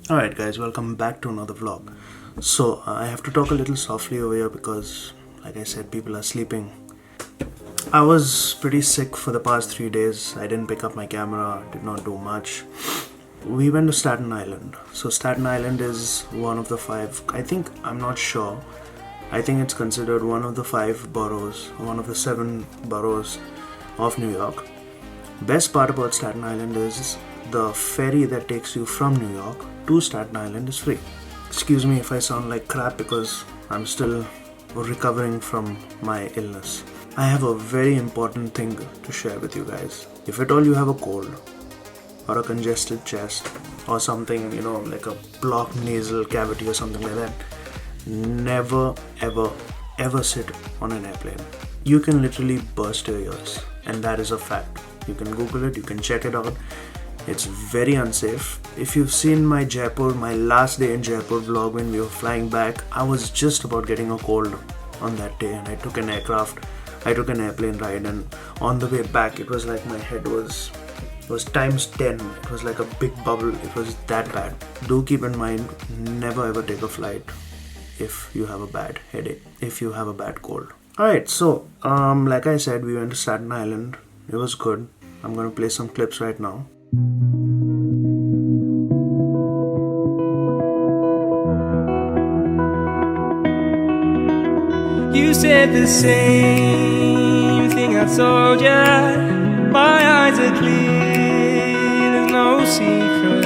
Alright, guys, welcome back to another vlog. So, I have to talk a little softly over here because, like I said, people are sleeping. I was pretty sick for the past 3 days. I didn't pick up my camera, did not do much. We went to Staten Island. So, Staten Island is one of the five, I'm not sure. I think it's considered one of the five boroughs, one of the seven boroughs of New York. Best part about Staten Island is the ferry that takes you from New York to Staten Island is free. Excuse me if I sound like crap because I'm still recovering from my illness. I have a very important thing to share with you guys. If at all you have a cold or a congested chest or something, like a blocked nasal cavity or something like that, never ever sit on an airplane. You can literally burst your ears, and that is a fact. You can Google it, you can check it out. It's very unsafe. If you've seen my last day in Jaipur vlog when we were flying back, I was just about getting a cold on that day, and I took an airplane ride, and on the way back it was like my head was times 10. It was like a big bubble. It was that bad. Do keep in mind, never ever take a flight if you have a bad headache, if you have a bad cold. Alright, so like I said, we went to Staten Island. It was good. I'm gonna play some clips right now. You said the same thing I told ya. My eyes are clear, there's no secret.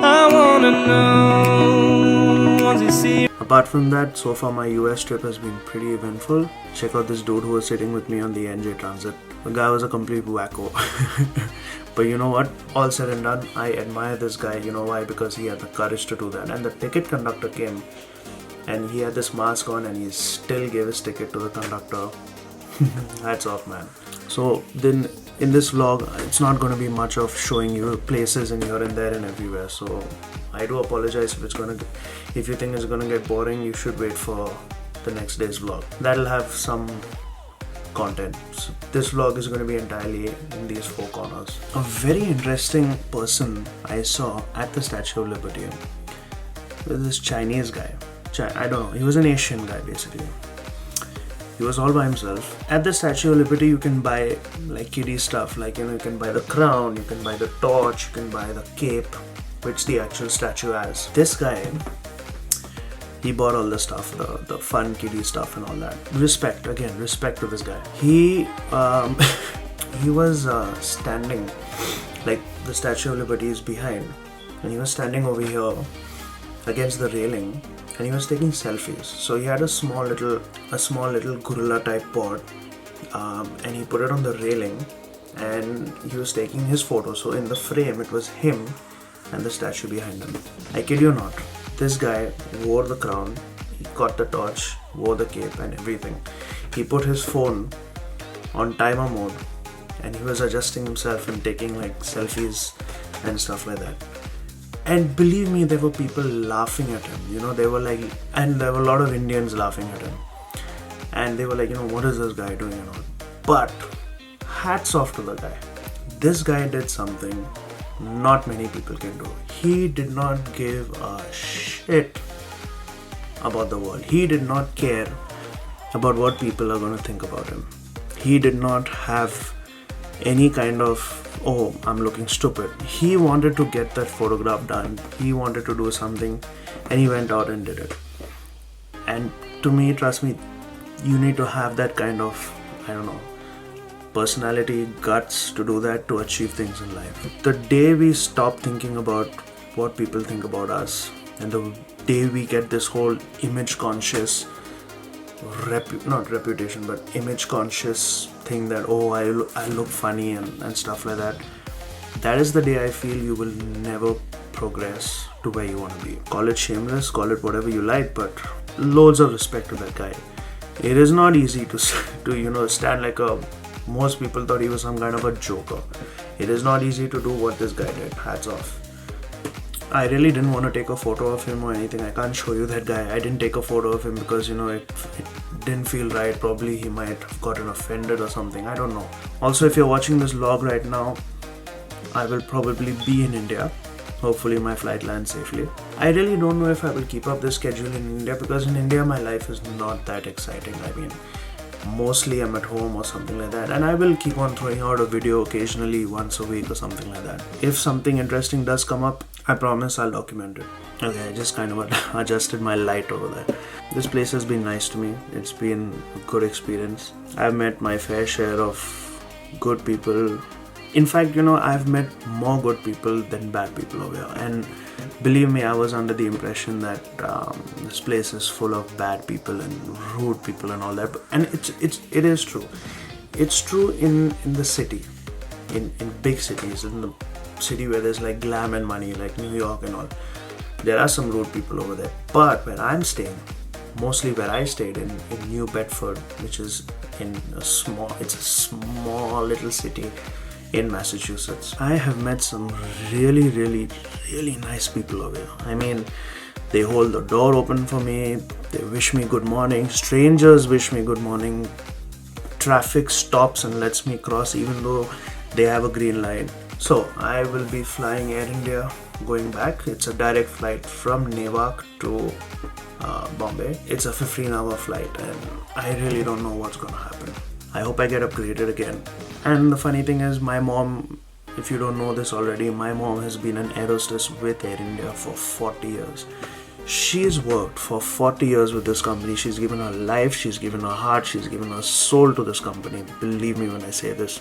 I wanna know, once you see. Apart from that, so far my US trip has been pretty eventful. Check out this dude who was sitting with me on the NJ Transit. The guy was a complete wacko. But you know what? All said and done, I admire this guy. You know why? Because he had the courage to do that. And the ticket conductor came and he had this mask on and he still gave his ticket to the conductor. Hats off, man. So then in this vlog, it's not going to be much of showing you places and here and there and everywhere. So I do apologize if you think it's gonna get boring. You should wait for the next day's vlog. That'll have some content. So this vlog is going to be entirely in these four corners. A very interesting person I saw at the Statue of Liberty was this Chinese guy. I don't know, he was an Asian guy basically. He was all by himself. At the Statue of Liberty you can buy like kiddie stuff, like you can buy the crown, you can buy the torch, you can buy the cape which the actual statue has. This guy, he bought all the stuff, the fun kiddie stuff and all that. Respect to this guy. He he was standing, like the Statue of Liberty is behind, and he was standing over here against the railing, and he was taking selfies. So he had a small little gorilla type pod, and he put it on the railing, and he was taking his photo. So in the frame, it was him and the statue behind him. I kid you not. This guy wore the crown, he got the torch, wore the cape and everything. He put his phone on timer mode and he was adjusting himself and taking like selfies and stuff like that. And believe me, there were people laughing at him. They were like, and there were a lot of Indians laughing at him. And they were like, what is this guy doing and all. But hats off to the guy. This guy did something not many people can do. He did not give a shit about the world. He did not care about what people are going to think about him. He did not have any kind of, oh, I'm looking stupid. He wanted to get that photograph done. He wanted to do something and he went out and did it. And to me, trust me, you need to have that kind of, personality, guts to do that, to achieve things in life. The day we stop thinking about what people think about us, and the day we get this whole image conscious image conscious thing that, oh, I look funny and stuff like that, that is the day I feel you will never progress to where you want to be. Call it shameless, call it whatever you like, but loads of respect to that guy. It is not easy to stand like most people thought he was some kind of a joker. It is not easy to do what this guy did. Hats off. I really didn't want to take a photo of him or anything. I can't show you that guy. I didn't take a photo of him because, it didn't feel right. Probably he might have gotten offended or something. I don't know. Also, if you're watching this vlog right now, I will probably be in India. Hopefully my flight lands safely. I really don't know if I will keep up this schedule in India, because in India my life is not that exciting. I mean, mostly I'm at home or something like that, and I will keep on throwing out a video occasionally once a week or something like that. If something interesting does come up, I promise I'll document it. Okay, I just kind of adjusted my light over there. This place has been nice to me. It's been a good experience. I've met my fair share of good people. In fact, I've met more good people than bad people over here. And believe me, I was under the impression that this place is full of bad people and rude people and all that. And it is true. It's true in the city, in big cities, in the city where there's like glam and money, like New York and all. There are some rude people over there. But where I'm staying, mostly where I stayed in New Bedford, which is it's a small little city in Massachusetts. I have met some really, really, really nice people over here. I mean, they hold the door open for me. They wish me good morning. Strangers wish me good morning. Traffic stops and lets me cross even though they have a green light. So I will be flying Air India going back. It's a direct flight from Newark to Bombay. It's a 15-hour flight and I really don't know what's gonna happen. I hope I get upgraded again. And the funny thing is, my mom, if you don't know this already, my mom has been an air hostess with Air India for 40 years. She's worked for 40 years with this company. She's given her life, she's given her heart, she's given her soul to this company. Believe me when I say this.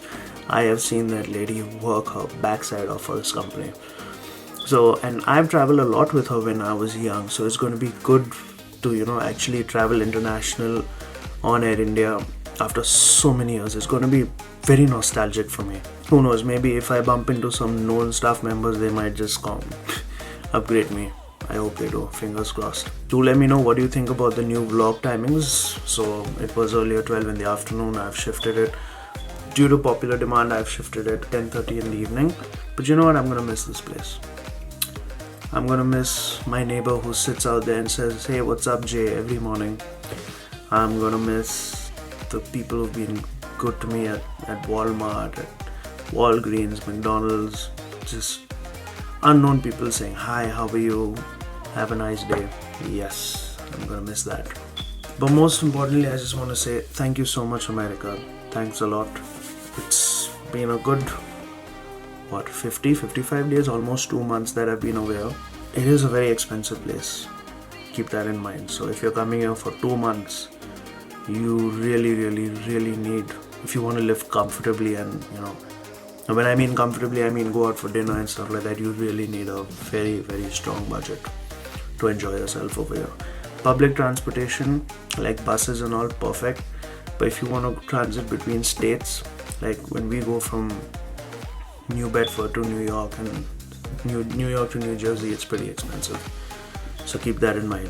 I have seen that lady work her backside off for this company. So, and I've traveled a lot with her when I was young. So it's going to be good to, actually travel international on Air India after so many years. It's going to be very nostalgic for me. Who knows, maybe if I bump into some known staff members, they might just come upgrade me. I hope they do, fingers crossed. Do let me know what you think about the new vlog timings. So it was earlier 12 in the afternoon, I've shifted it. Due to popular demand, I've shifted it 10:30 in the evening. But you know what, I'm gonna miss this place. I'm gonna miss my neighbor who sits out there and says, "Hey, what's up, Jay?" every morning. I'm gonna miss the people who've been good to me at Walmart, at Walgreens, McDonald's, just unknown people saying, "Hi, how are you? Have a nice day." Yes, I'm gonna miss that. But most importantly, I just want to say thank you so much, America. Thanks a lot. It's been a good 55 days, almost 2 months that I've been over here. It is a very expensive place. Keep that in mind. So if you're coming here for 2 months, you really, really, really need, if you want to live comfortably and, when I mean comfortably, I mean go out for dinner and stuff like that, you really need a very, very strong budget to enjoy yourself over here. Public transportation, like buses and all, perfect. But if you want to transit between states, like when we go from New Bedford to New York and New York to New Jersey, it's pretty expensive. So keep that in mind.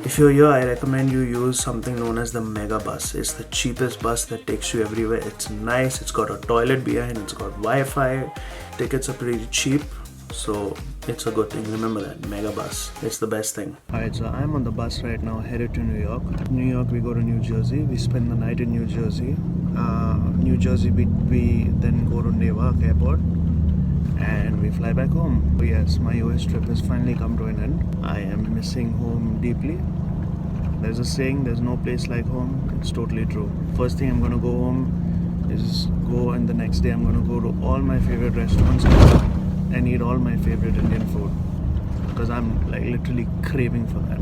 If you're here, I recommend you use something known as the Mega Bus. It's the cheapest bus that takes you everywhere. It's nice, it's got a toilet behind, it's got Wi-Fi. Tickets are pretty cheap, so it's a good thing. Remember that, Mega Bus. It's the best thing. Alright, so I'm on the bus right now, headed to New York. New York, we go to New Jersey. We spend the night in New Jersey. New Jersey, we then go to Newark Airport. And we fly back home. But yes, my US trip has finally come to an end. I am missing home deeply. There's a saying, there's no place like home. It's totally true. First thing I'm gonna go home is and the next day I'm gonna go to all my favorite restaurants and eat all my favorite Indian food. Because I'm like literally craving for that.